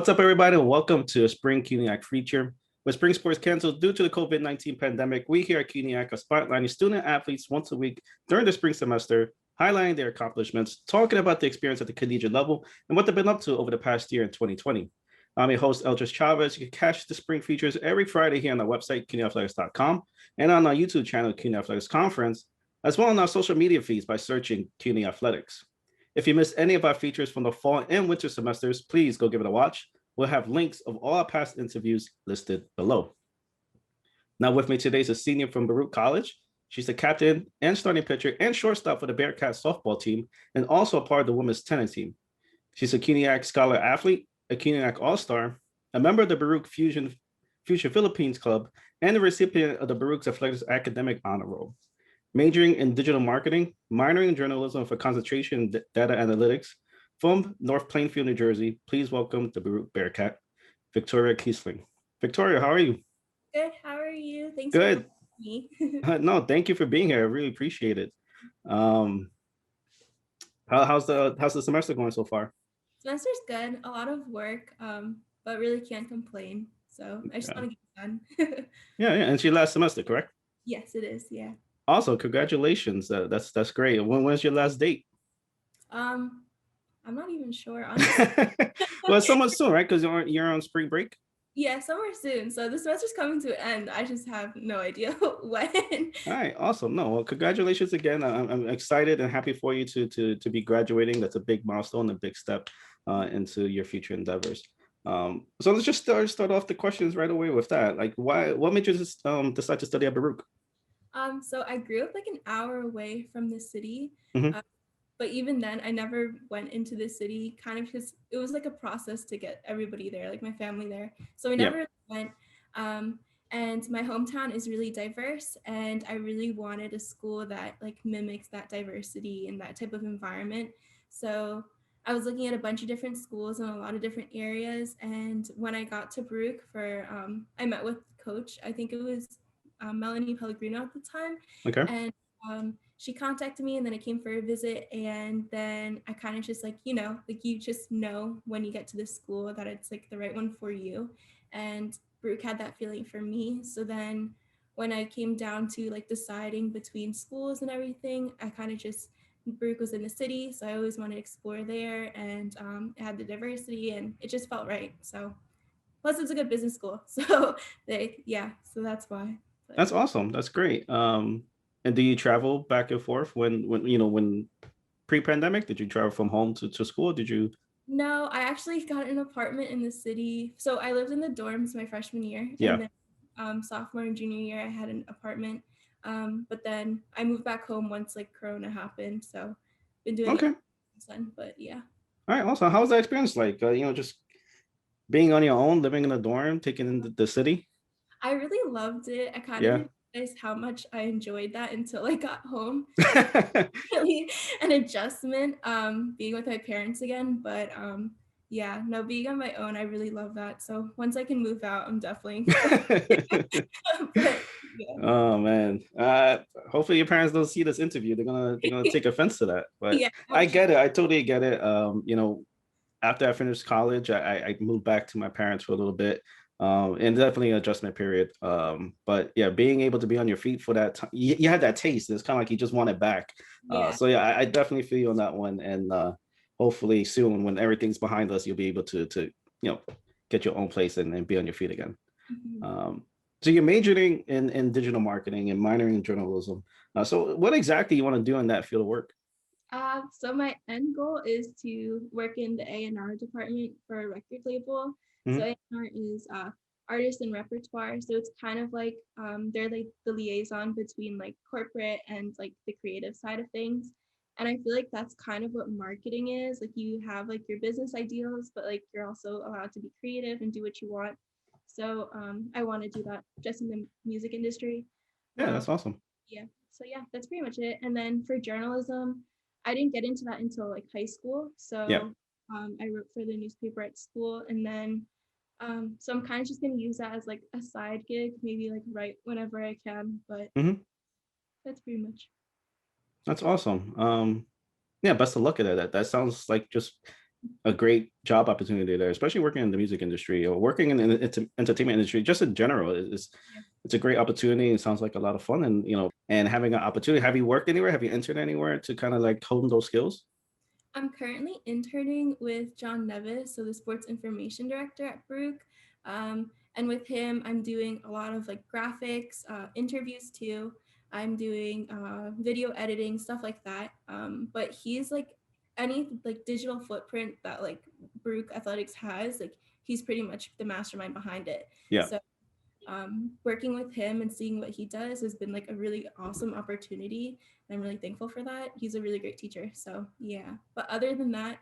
What's up, everybody? Welcome to a Spring CUNYAC feature. With spring sports canceled due to the COVID-19 pandemic, we here at CUNYAC are spotlighting student athletes once a week during the spring semester, highlighting their accomplishments, talking about the experience at the collegiate level, and what they've been up to over the past year in 2020. I'm your host, Eldridge Chavez. You can catch the spring features every Friday here on our website, cunyathletics.com, and on our YouTube channel, CUNY Athletics Conference, as well as on our social media feeds by searching CUNY Athletics. If you missed any of our features from the fall and winter semesters, please go give it a watch. We'll have links of all our past interviews listed below. Now with me today is a senior from Baruch College. She's the captain and starting pitcher and shortstop for the Bearcats softball team, and also a part of the women's tennis team. She's a CUNYAC Scholar Athlete, a CUNYAC All-Star, a member of the Baruch Future Philippines Club, and a recipient of the Baruch Athletics Academic Honor Roll. Majoring in digital marketing, minoring in journalism for concentration in data analytics. From North Plainfield, New Jersey, please welcome the Baruch Bearcat, Victoria Kisling. Victoria, how are you? Good. How are you? Thanks Good. for having me. No, thank you for being here. I really appreciate it. How's the semester going so far? Semester's good. A lot of work, but really can't complain. So I just want to get it done. Yeah. And it's your last semester, correct? Yes, it is. Yeah. Also, congratulations. That's great. When's your last date? I'm not even sure, honestly. Well, it's somewhat soon, right? Because you're on spring break. Yeah, somewhere soon. So the semester's coming to an end. I just have no idea when. All right, awesome. No, well, congratulations again. I'm excited and happy for you to be graduating. That's a big milestone, a big step into your future endeavors. So let's just start off the questions right away with that. Like, what made you decide to study at Baruch? So I grew up like an hour away from the city. Mm-hmm. But even then, I never went into the city, kind of because it was like a process to get everybody there, like my family there. So we never went. And my hometown is really diverse, and I really wanted a school that like mimics that diversity and that type of environment. So I was looking at a bunch of different schools in a lot of different areas. And when I got to Baruch I met with coach. I think it was Melanie Pellegrino at the time. Okay. And she contacted me, and then I came for a visit, and then I kind of just like you just know when you get to this school that it's like the right one for you, and Baruch had that feeling for me. So then when I came down to like deciding between schools and everything, I kind of just Baruch was in the city, so I always wanted to explore there, and it had the diversity, and it just felt right. So plus it's a good business school, so so that's why. But That's awesome. That's great. And do you travel back and forth when pre-pandemic? Did you travel from home to school? Did you? No, I actually got an apartment in the city. So I lived in the dorms my freshman year. Yeah. And then sophomore and junior year, I had an apartment. But then I moved back home once like Corona happened. So been doing Okay. it since then. But yeah. All right. Awesome. How was that experience like? Just being on your own, living in a dorm, taking in the city. I really loved it. I kind of didn't realize how much I enjoyed that until I got home. Really an adjustment, being with my parents again. But being on my own, I really love that. So once I can move out, I'm definitely but, yeah. Oh man. Hopefully your parents don't see this interview. They're gonna take offense to that. But Yeah, I get it. I totally get it. After I finished college, I moved back to my parents for a little bit. And definitely an adjustment period. But yeah, being able to be on your feet for that time, you had that taste. It's kind of like you just want it back. So yeah, I definitely feel you on that one. And hopefully soon, when everything's behind us, you'll be able to get your own place and be on your feet again. Mm-hmm. So you're majoring in digital marketing and minoring in journalism. So what exactly you want to do in that field of work? So my end goal is to work in the A&R department for a record label. Mm-hmm. So A&R is artist and repertoire. So it's kind of like they're like the liaison between like corporate and like the creative side of things. And I feel like that's kind of what marketing is. Like you have like your business ideals, but like you're also allowed to be creative and do what you want. So I want to do that just in the music industry. Yeah, that's awesome. Yeah. So yeah, that's pretty much it. And then for journalism, I didn't get into that until like high school. So I wrote for the newspaper at school, and then so I'm kind of just gonna use that as like a side gig, maybe like write whenever I can. But that's pretty much. That's awesome. Yeah, best of luck at that. That sounds like just a great job opportunity there, especially working in the music industry or working in the entertainment industry, just in general. It's a great opportunity. It sounds like a lot of fun, and and having an opportunity. Have you worked anywhere? Have you entered anywhere to kind of like hone those skills? I'm currently interning with John Nevis, so the sports information director at Baruch. And with him, I'm doing a lot of like graphics, interviews too. I'm doing video editing, stuff like that. But he's like any like digital footprint that like Baruch Athletics has, like he's pretty much the mastermind behind it. Yeah. So working with him and seeing what he does has been like a really awesome opportunity. And I'm really thankful for that. He's a really great teacher. So yeah. But other than that,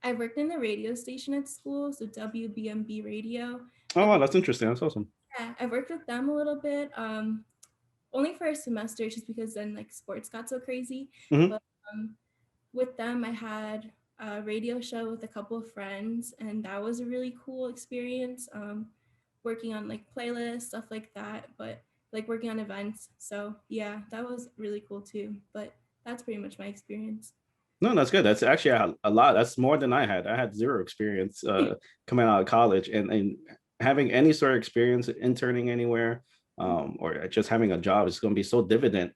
I worked in the radio station at school, so WBMB radio. Oh I've, wow, that's interesting. That's awesome. yeah, I've worked with them a little bit, only for a semester, just because then like sports got so crazy. Hmm. But with them, I had a radio show with a couple of friends, and that was a really cool experience. Working on like playlists, stuff like that, but like working on events. So yeah, that was really cool too. But that's pretty much my experience. No, that's good. That's actually a lot. That's more than I had. I had zero experience coming out of college, and having any sort of experience interning anywhere, or just having a job is going to be so dividend,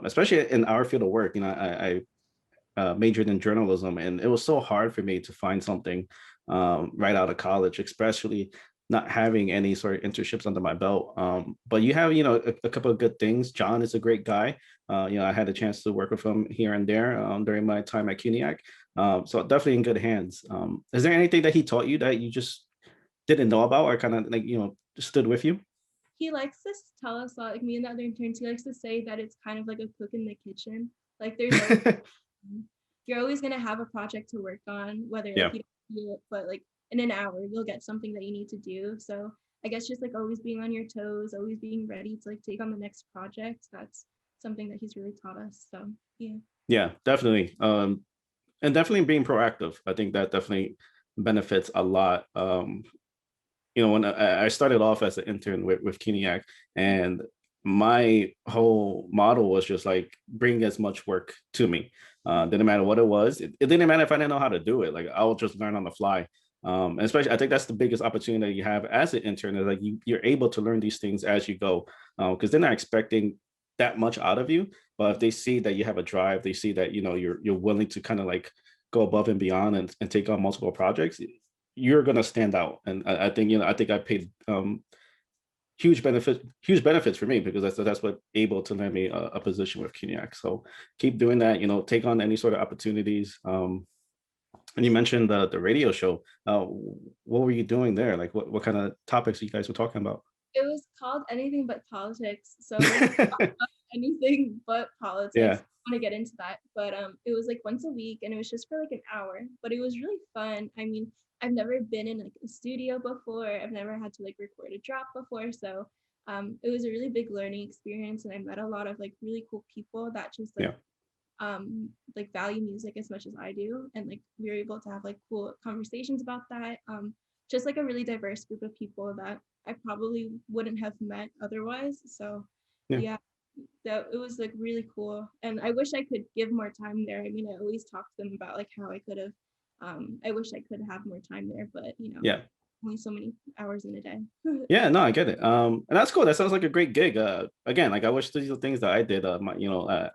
especially in our field of work. I majored in journalism, and it was so hard for me to find something right out of college, especially not having any sort of internships under my belt. But you have, a couple of good things. John is a great guy. I had a chance to work with him here and there during my time at CUNYAC. So definitely in good hands. Is there anything that he taught you that you just didn't know about, or kind of like, just stood with you? He likes to tell us, like me and the other interns, he likes to say that it's kind of like a cook in the kitchen. Like there's always you're always gonna have a project to work on, whether like Yeah. you don't see it, but like in an hour you'll get something that you need to do. So I guess just like always being on your toes, always being ready to like take on the next project. That's something that he's really taught us. So yeah. Yeah, definitely. And definitely being proactive. I think that definitely benefits a lot. When I started off as an intern with Keniac, and my whole model was just like bring as much work to me. Didn't matter what it was. It didn't matter if I didn't know how to do it. Like I will just learn on the fly. And especially, I think that's the biggest opportunity you have as an intern is like you're able to learn these things as you go, because they're not expecting that much out of you. But if they see that you have a drive, they see that you're willing to kind of like go above and beyond and take on multiple projects, you're gonna stand out. And I think I paid huge benefits for me because that's what able to land me a position with Kinyak. So keep doing that. Take on any sort of opportunities. And you mentioned the radio show. What were you doing there? Like what kind of topics you guys were talking about? It was called Anything But Politics. So it was anything but politics. Yeah. I want to get into that, but it was like once a week, and it was just for like an hour. But it was really fun. I mean, I've never been in like a studio before. I've never had to like record a drop before, so it was a really big learning experience, and I met a lot of like really cool people that just Yeah. like value music as much as I do, and like we were able to have like cool conversations about that. Just like a really diverse group of people that I probably wouldn't have met otherwise. So Yeah. yeah, that it was like really cool, and I wish I could give more time there. I mean, I always talk to them about like how I could have. I wish I could have more time there, but Yeah. only so many hours in a day. Yeah, no, I get it. And that's cool. That sounds like a great gig. Again, like I wish these are things that I did. I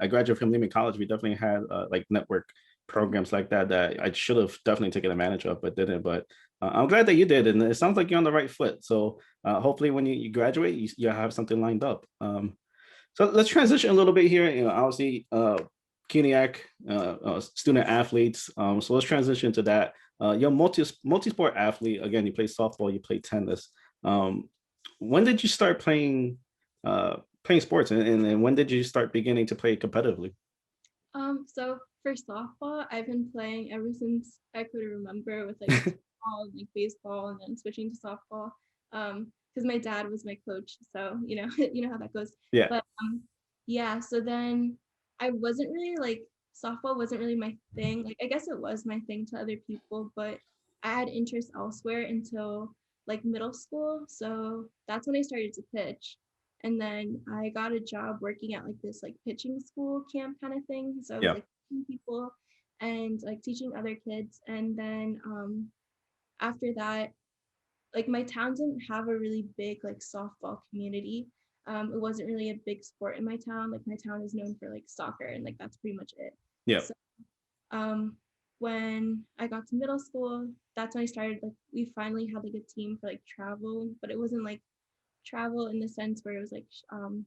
graduated from Lehman College. We definitely had like network programs like that I should have definitely taken advantage of, but didn't. But I'm glad that you did, and it sounds like you're on the right foot. So hopefully, when you graduate, you have something lined up. So let's transition a little bit here. Obviously, Keniac, student athletes. So let's transition to that. You're multi-sport athlete. Again, you play softball, you play tennis. Um, when did you start playing sports, and when did you start beginning to play competitively? So for softball, I've been playing ever since I could remember with like football and like baseball, and then switching to softball. Because my dad was my coach, so you know how that goes. Yeah. But yeah, so then I wasn't really like softball wasn't really my thing. Like I guess it was my thing to other people, but I had interest elsewhere until like middle school. So that's when I started to pitch. And then I got a job working at like this like pitching school camp kind of thing. So I was Yeah. like teaching people. and like teaching other kids. And then after that, like my town didn't have a really big like softball community. It wasn't really a big sport in my town. Like my town is known for like soccer, and like that's pretty much it. Yeah. So when I got to middle school, that's when I started, like, we finally had like a team for like travel, but it wasn't like travel in the sense where it was like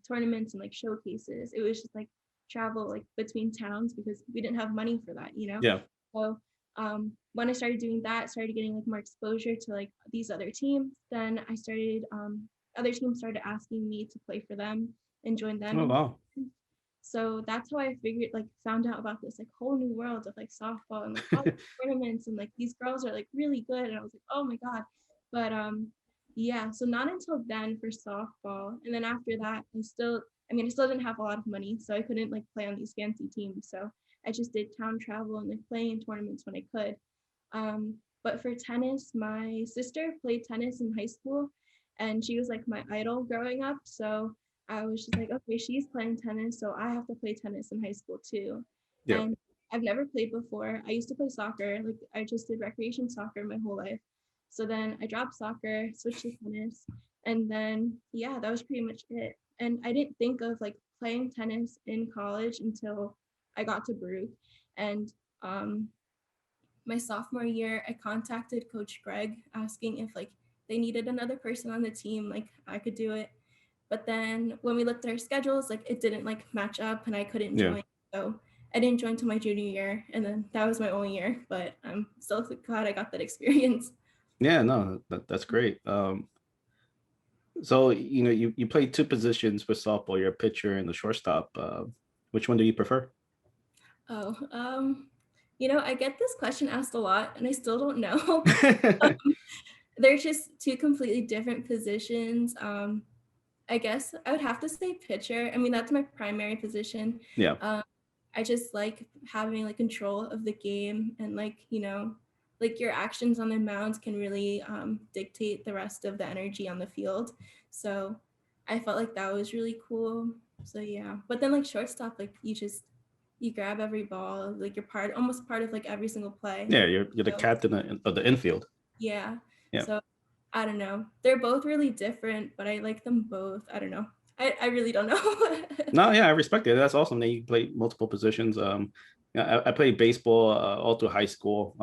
tournaments and like showcases. It was just like travel like between towns because we didn't have money for that, you know? Yeah. So when I started doing that, started getting like more exposure to like these other teams, then I started other teams started asking me to play for them and join them. Oh, wow. So that's how I figured, like, found out about this like whole new world of like softball and like all the tournaments, and like these girls are like really good, and I was like, oh my god. But yeah, so not until then for softball, and then after that, I still didn't have a lot of money, so I couldn't like play on these fancy teams. So I just did town travel and like playing in tournaments when I could. But for tennis, my sister played tennis in high school, and she was like my idol growing up. So I was just like, okay, she's playing tennis, so I have to play tennis in high school too. Yeah. And I've never played before. I used to play soccer, like I just did recreation soccer my whole life. So then I dropped soccer, switched to tennis, and then yeah, that was pretty much it. And I didn't think of like playing tennis in college until I got to Baruch. And my sophomore year, I contacted Coach Greg asking if like they needed another person on the team, like I could do it. But then when we looked at our schedules, like it didn't like match up, and I couldn't Yeah. join. So I didn't join till my junior year, and then that was my only year. But I'm still glad I got that experience. Yeah, no, that's great. So you play two positions for softball. You're a pitcher and the shortstop. Which one do you prefer? Oh, I get this question asked a lot, and I still don't know. They're just two completely different positions. I guess I would have to say pitcher. I mean, that's my primary position. Yeah. I just like having like control of the game, and like, like your actions on the mound can really dictate the rest of the energy on the field. So I felt like that was really cool. So yeah, but then like shortstop, like you grab every ball, like you're almost part of like every single play. Yeah, you're the So captain of the infield. yeah. Yeah. So I don't know. They're both really different, but I like them both. I don't know. I really don't know. No, yeah, I respect it. That's awesome that you play multiple positions. Yeah, I played baseball all through high school.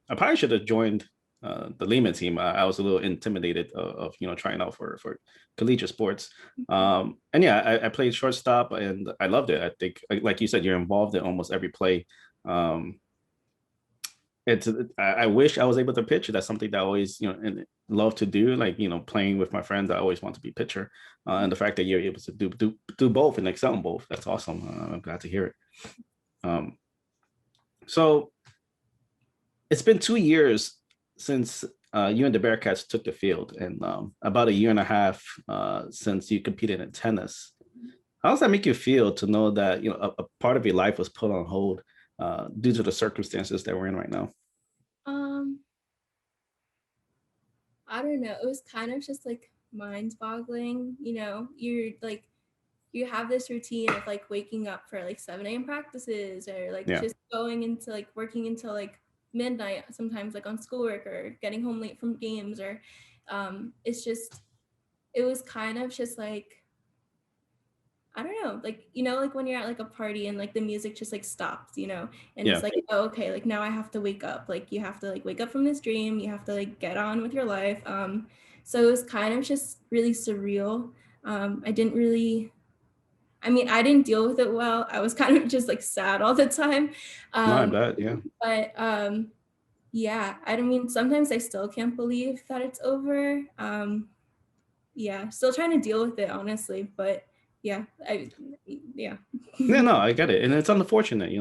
I probably should have joined the Lehman team. I was a little intimidated of trying out for collegiate sports. And yeah, I played shortstop and I loved it. I think, like you said, you're involved in almost every play. I wish I was able to pitch. That's something that I always love to do. Like playing with my friends, I always want to be pitcher. And the fact that you're able to do both and excel in both, that's awesome. I'm glad to hear it. So it's been 2 years since you and the Bearcats took the field, and about a year and a half since you competed in tennis. How does that make you feel to know that a part of your life was put on hold due to the circumstances that we're in right now? I don't know. It was kind of just like mind-boggling. You're like you have this routine of like waking up for like 7 a.m. practices, or like Yeah. just going into like working until like midnight, sometimes like on schoolwork, or getting home late from games, or it was kind of just like, I don't know, like, like when you're at like a party and like the music just like stops, and Yeah. it's like, oh, okay, like now I have to wake up. Like you have to like wake up from this dream. You have to like get on with your life. So it was kind of just really surreal. I didn't really, I didn't deal with it well. I was kind of just like sad all the time. No, I bet. Yeah. But yeah, sometimes I still can't believe that it's over. Yeah, still trying to deal with it, honestly. But yeah, yeah. Yeah, no, I get it, and it's unfortunate.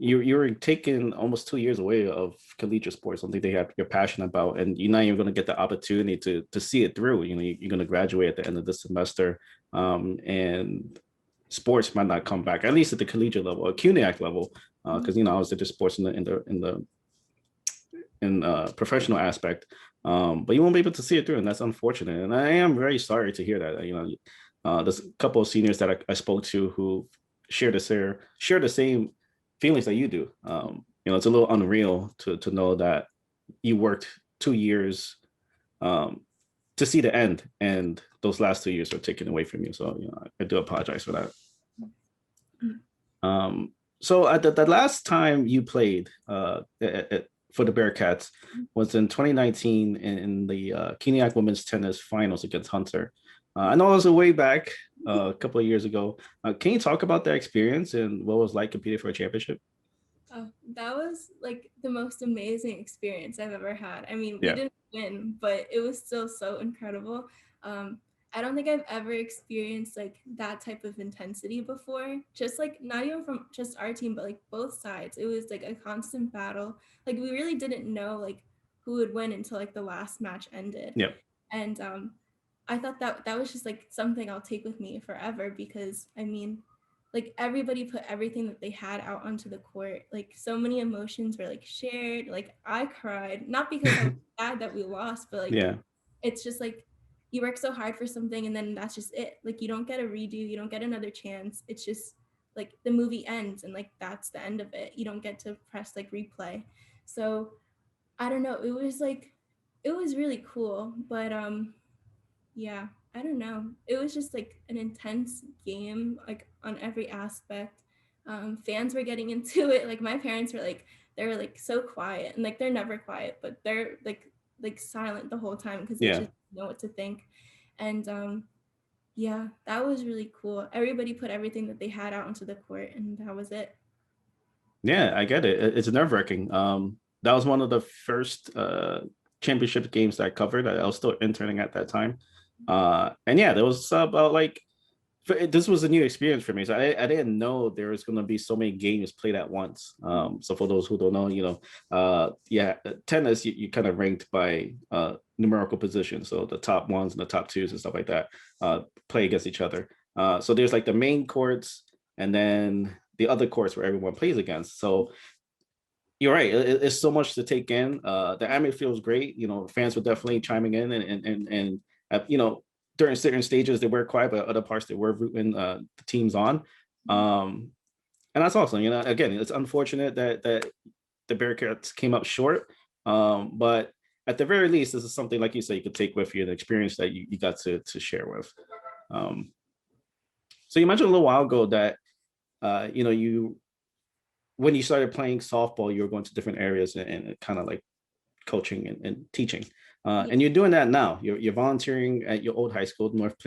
You were taking almost 2 years away of collegiate sports, something that you're passionate about, and you're not even going to get the opportunity to see it through. You're going to graduate at the end of this semester, and sports might not come back, at least at the collegiate level or CUNYAC level, because I was into sports in professional aspect, but you won't be able to see it through, and that's unfortunate. And I am very sorry to hear that. There's a couple of seniors that I spoke to who share the same feelings that you do. It's a little unreal to know that you worked 2 years um, to see the end, and those last 2 years were taken away from you. So I do apologize for that. Mm. So the last time you played for the Bearcats was in 2019 in the CUNYAC Women's Tennis Finals against Hunter. I know it was a way back a couple of years ago. Can you talk about that experience and what it was like competing for a championship? Oh, that was like the most amazing experience I've ever had. I mean, we Yeah, didn't win, but it was still so incredible. Um, I don't think I've ever experienced like that type of intensity before. Just like not even from just our team, but like both sides. It was like a constant battle. Like we really didn't know like who would win until like the last match ended. yeah, And I thought that that was just like something I'll take with me forever because I mean, like everybody put everything that they had out onto the court. Like so many emotions were like shared. Like I cried, not because I was sad that we lost, but like yeah, it's just like you work so hard for something and then that's just it. Like you don't get a redo, you don't get another chance. It's just like the movie ends and like that's the end of it. You don't get to press like replay. So I don't know. It was really cool, but yeah, I don't know. It was just like an intense game, like on every aspect. Fans were getting into it. Like my parents were like, they were like so quiet, and like they're never quiet, but they're like silent the whole time because they yeah. just know what to think. And yeah, that was really cool. Everybody put everything that they had out onto the court, and that was it. Yeah, I get it. It's nerve-wracking. That was one of the first championship games that I covered. I was still interning at that time. And yeah, there was about like this was a new experience for me. So I didn't know there was going to be so many games played at once. So for those who don't know, yeah, tennis you kind of ranked by numerical position. So the top ones and the top twos and stuff like that play against each other. So there's like the main courts and then the other courts where everyone plays against. So you're right. It's so much to take in. The anime feels great. Fans were definitely chiming in and during certain stages they were quiet, but other parts they were rooting the teams on. Um, and that's awesome. Again, it's unfortunate that the Bearcats came up short. But at the very least, this is something like you said you could take with you, the experience that you got to share with. Um, so you mentioned a little while ago that you when you started playing softball, you were going to different areas and kind of like coaching and teaching. Yeah. And you're doing that now. You're volunteering at your old high school, North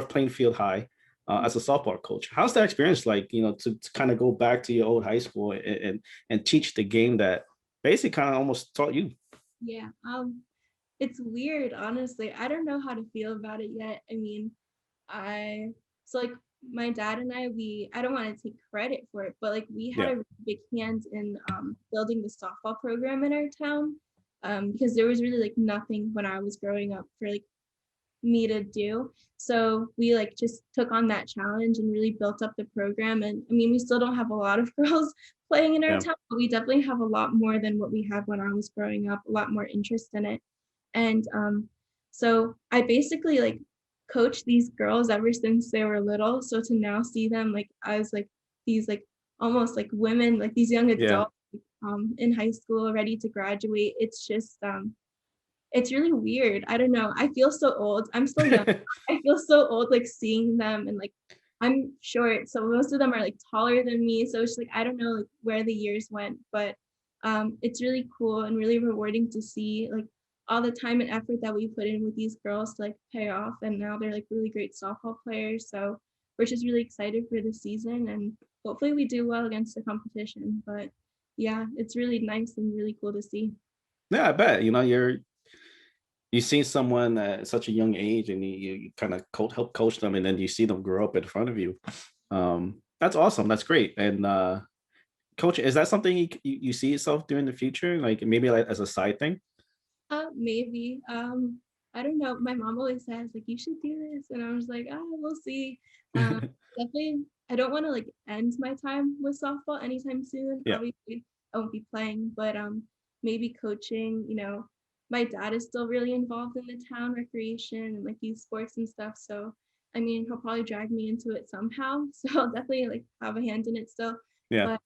Plainfield High, as a softball coach. How's that experience like? To kind of go back to your old high school and teach the game that basically kind of almost taught you. Yeah. It's weird, honestly. I don't know how to feel about it yet. I mean, I so like my dad and I don't want to take credit for it, but like we had Yeah, a really big hand in building the softball program in our town because there was really like nothing when I was growing up for like me to do. So we like just took on that challenge and really built up the program. And I mean, we still don't have a lot of girls playing in our yeah, town, but we definitely have a lot more than what we had when I was growing up, a lot more interest in it. And so I basically like coached these girls ever since they were little. So to now see them like as like these like almost like women, like these young yeah, adults in high school ready to graduate, it's really weird. I don't know. I feel so old. I'm still young. I feel so old like seeing them and like I'm short, so most of them are like taller than me. So it's like I don't know like where the years went, but it's really cool and really rewarding to see like all the time and effort that we put in with these girls to like pay off and now they're like really great softball players. So we're just really excited for the season and hopefully we do well against the competition. But yeah, it's really nice and really cool to see. yeah. I bet you see someone at such a young age and you kind of help coach them, and then you see them grow up in front of you. That's awesome. That's great. And coach, is that something you see yourself doing in the future, like maybe like as a side thing? Maybe. I don't know. My mom always says like you should do this, and I was like, oh, we'll see. Um, definitely. I don't want to like end my time with softball anytime soon. Yeah, Obviously, I won't be playing, but maybe coaching. My dad is still really involved in the town recreation and like youth sports and stuff. So, I mean, he'll probably drag me into it somehow. So I'll definitely like have a hand in it still. yeah. But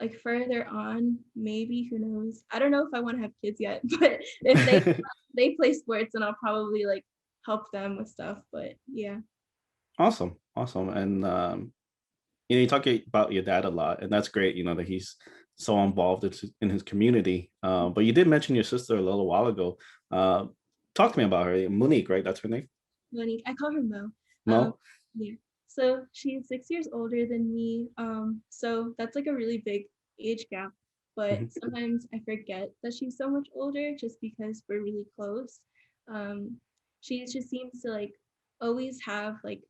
like further on, maybe, who knows? I don't know if I want to have kids yet, but if they play sports, then I'll probably like help them with stuff. But yeah. Awesome, awesome. And you talk about your dad a lot, and that's great. That he's so involved in his community. But you did mention your sister a little while ago. Uh, Talk to me about her. Monique, right? That's her name. Monique, I call her Mo. Um, Mo. yeah. So she's 6 years older than me. So that's like a really big age gap. But Mhm. sometimes I forget that she's so much older just because we're really close. Um, she just seems to like always have like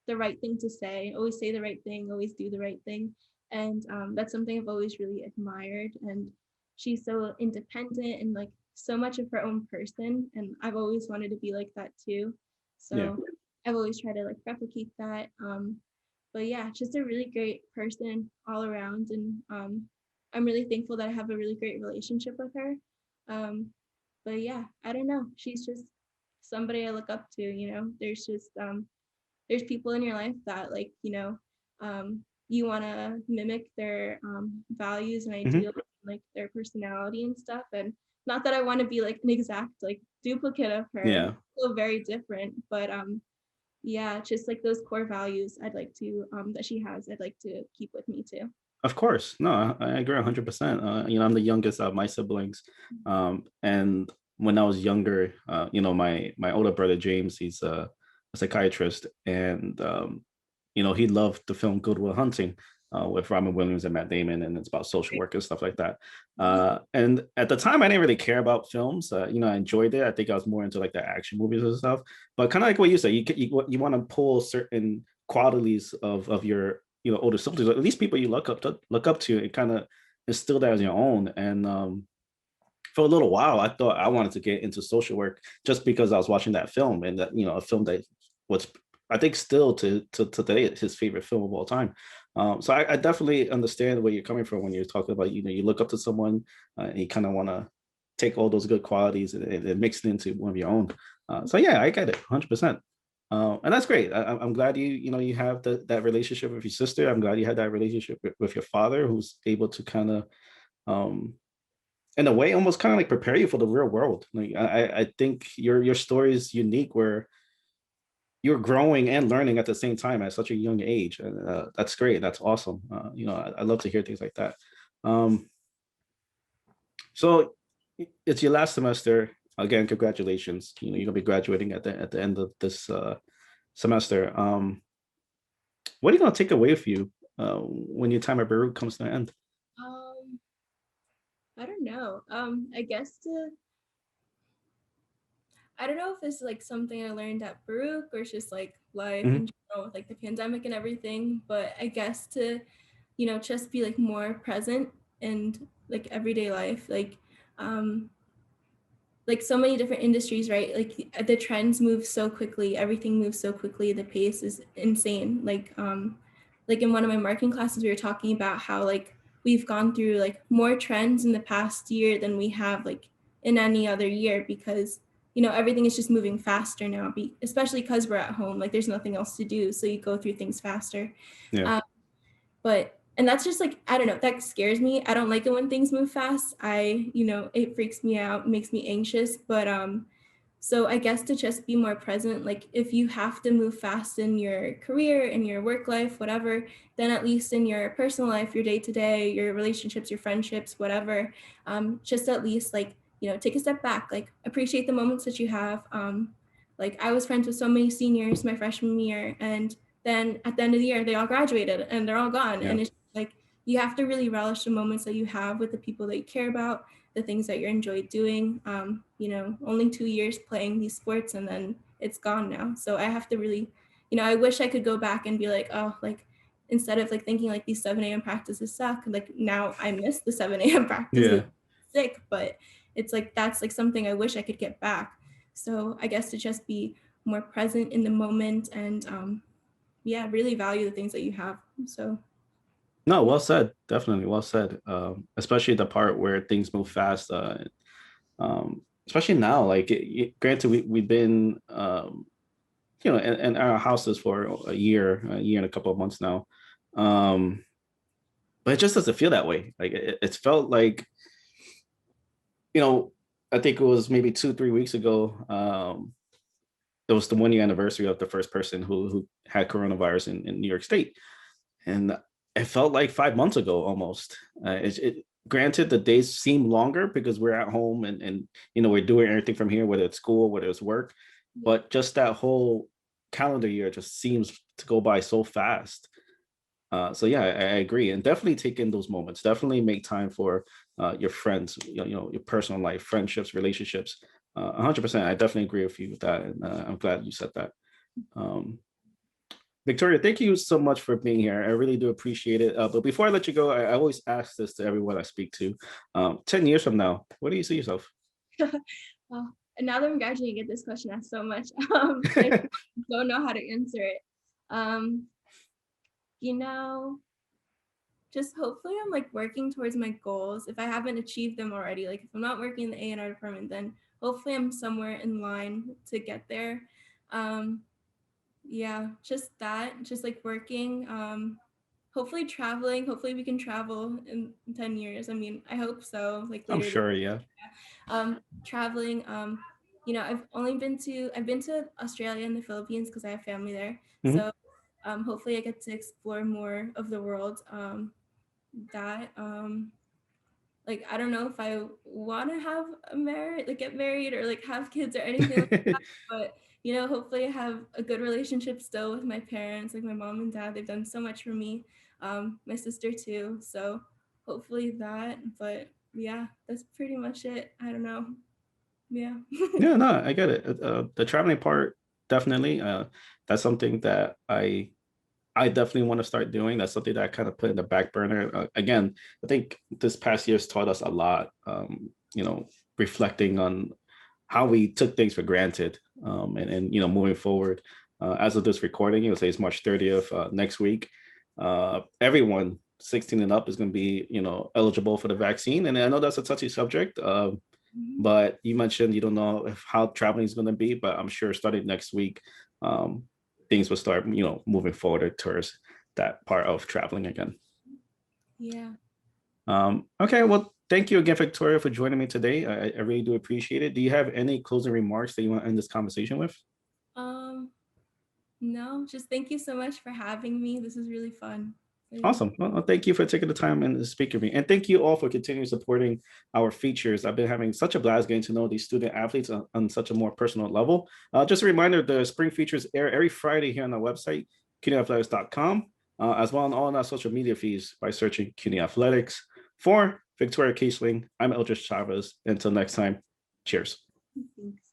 the right thing to say, always say the right thing, always do the right thing. And that's something I've always really admired. And she's so independent and like so much of her own person. And I've always wanted to be like that too. Yeah. So I've always tried to like replicate that. But yeah, just a really great person all around. And I'm really thankful that I have a really great relationship with her. Um, but yeah, I don't know. She's just somebody I look up to, There's just there's people in your life that like, you want to mimic their values and Hmm. ideals, like their personality and stuff. And not that I want to be like an exact like duplicate of her, Yeah. still very different, but yeah, just like those core values I'd like to that she has, I'd like to keep with me too. Of course. No, I agree 100%. I'm the youngest of my siblings. And when I was younger, my older brother James, he's a psychiatrist, and he loved the film Good Will Hunting with Robin Williams and Matt Damon, and it's about social work and stuff like that. And at the time, I didn't really care about films. I enjoyed it. I think I was more into like the action movies and stuff. But kind of like what you said, you want to pull certain qualities of your older siblings, or at least people you look up to, and kind of instill that as your own. And for a little while, I thought I wanted to get into social work just because I was watching that film, and that a film that was, I think, still to today his favorite film of all time. So I definitely understand where you're coming from when you're talking about you look up to someone, and you kind of want to take all those good qualities and mix it into one of your own. So yeah, I get it 100%. And that's great. I'm glad you have that relationship with your sister. I'm glad you had that relationship with your father, who's able to kind of, um, in a way, almost kind of like prepare you for the real world. Like I think your story is unique, where you're growing and learning at the same time at such a young age. And that's great. That's awesome. I love to hear things like that. Um, so it's your last semester. Again, congratulations. You're gonna be graduating at the end of this semester. What are you going to take away with you when your time at Baruch comes to an end? um I don't know. I don't know if it's like something I learned at Baruch or it's just like life Mhm. in general with like the pandemic and everything, but I guess to, just be like more present and like everyday life. Like so many different industries, right? Like the trends move so quickly, everything moves so quickly, the pace is insane. Like in one of my marketing classes, we were talking about how like we've gone through like more trends in the past year than we have like in any other year because everything is just moving faster now, especially because we're at home, like there's nothing else to do, so you go through things faster. Yeah. But and that's just like, I don't know, that scares me. I don't like it when things move fast. It freaks me out, makes me anxious. But so I guess to just be more present, like if you have to move fast in your career, in your work life, whatever, then at least in your personal life, your day to day, your relationships, your friendships, whatever, just at least like, take a step back, like appreciate the moments that you have. Like I was friends with so many seniors my freshman year, and then at the end of the year, they all graduated and they're all gone. Yeah. And it's like, you have to really relish the moments that you have with the people that you care about, the things that you enjoy doing. Only 2 years playing these sports and then it's gone now. So I have to really, I wish I could go back and be like, oh, like instead of like thinking like these 7 a.m. practices suck, like now I miss the 7 a.m. practices, Yeah. sick, but it's like that's like something I wish I could get back. So I guess to just be more present in the moment and yeah, really value the things that you have. So No, yeah. well said. Definitely well said. Especially the part where things move fast. Especially now, like granted, we've been in our houses for a year and a couple of months now. Um, but it just doesn't feel that way. Like it's felt like, you know, I think it was maybe 2, 3 weeks ago. It was the 1 year anniversary of the first person who had coronavirus in New York State, and it felt like 5 months ago almost. Granted, the days seem longer because we're at home and we're doing everything from here, whether it's school, whether it's work, Yeah. but just that whole calendar year just seems to go by so fast. So yeah, I agree, and definitely take in those moments. Definitely make time for your friends, your personal life, friendships, relationships. 100%. I definitely agree with you with that, and I'm glad you said that. Um, Victoria, thank you so much for being here. I really do appreciate it. But before I let you go, I always ask this to everyone I speak to. 10 years from now, what do you see yourself? Well, and now that I'm graduating, I get this question asked so much. I don't know how to answer it. Um, you know, just hopefully I'm like working towards my goals. If I haven't achieved them already, like if I'm not working in the A&R department, then hopefully I'm somewhere in line to get there. Um, yeah, just that, just like working, hopefully traveling. Hopefully we can travel in 10 years. I mean, I hope so, like I'm later this sure, yeah. traveling. I've been to Australia and the Philippines because I have family there. Mhm. So hopefully I get to explore more of the world. That like I don't know if I want to have a marriage, like get married or like have kids or anything like that, but hopefully I have a good relationship still with my parents, like my mom and dad. They've done so much for me, my sister too. So hopefully that, but yeah, that's pretty much it. I don't know. Yeah. Yeah, no, I get it. The traveling part, definitely. That's something that I definitely want to start doing. That's something that I kind of put in the back burner. Again, I think this past year's taught us a lot. Reflecting on how we took things for granted, and moving forward. As of this recording, it will say it's March 30th. Next week, everyone 16 and up is going to be eligible for the vaccine, and I know that's a touchy subject. Mhm. But you mentioned you don't know how traveling is going to be, but I'm sure starting next week, um, things will start, moving forward towards that part of traveling again. Yeah. Okay, well, thank you again, Victoria, for joining me today. I really do appreciate it. Do you have any closing remarks that you want to end this conversation with? Um, no, just thank you so much for having me. This is really fun. So yeah. Awesome. Well, thank you for taking the time and speaking with me. And thank you all for continuing supporting our features. I've been having such a blast getting to know these student athletes on such a more personal level. Just a reminder, the spring features air every Friday here on our website, cunyathletics.com, as well on all our social media feeds by searching CUNY Athletics. For Victoria Kisling, I'm Eldridge Chavez. Until next time, cheers. Thanks.